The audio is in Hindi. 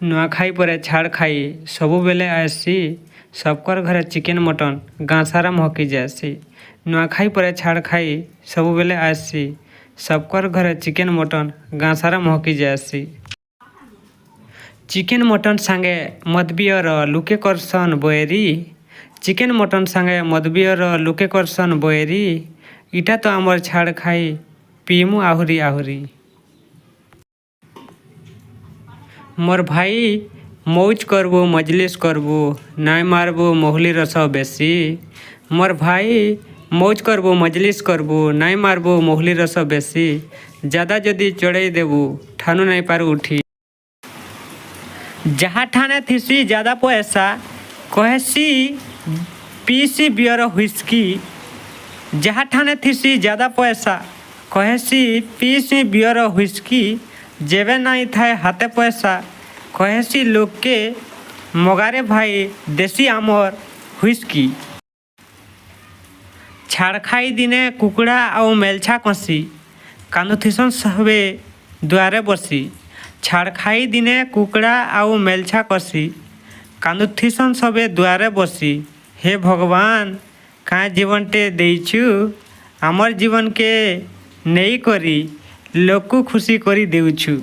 नुआखाई पर छाड़ खाई सबुबेले आसी सबकर घरे चिकेन मटन गाँ सारा महकी जासी। नुआखाई पर छाड़ खाई सबुबेले आसी सबकर घरे चिकेन मटन गाँ सारा महकी जासी। चिकेन मटन सांगे मदबियर लुके करसन बयरी। चिकेन मटन सांगे मदबियर लुके करसन बयरी। इटा तो आमर छाड़ खाई पीमु आहुरी आहुरी। मोर भाई मौज करबू मजलिस करबू नाई मारबू मोहली रस बेसी। मोर भाई मौज करबू मजलिस करबू नाई मारबू मोहली रस बेसी। ज़्यादा जदि चढ़ई देबू ठानु नहीं पार उठी। जहाँ ठाने थीसी ज़्यादा पैसा कहेसी पीसी बियर हुइस्की। जहाँ ठाने थीसी ज़्यादा पैसा कहेसी पीसी बियर हुइस्की। जेबे नहीं थाए हाथे पैसा कहेसी लोग के मगारे भाई देसी आमर हुइस्की। छाड़ खाई दिने कुकुड़ा आउ मेलछा कसी कांदुथिसन सबे द्वारे बसी। छाड़ खाई दिने कुकुड़ा आउ मेलछा कसी कांदुथिसन सबे द्वारे बसी। हे भगवान का जीवनटे देइछु आमर जीवन के नहीं करी लोक खुशी करी देउछु।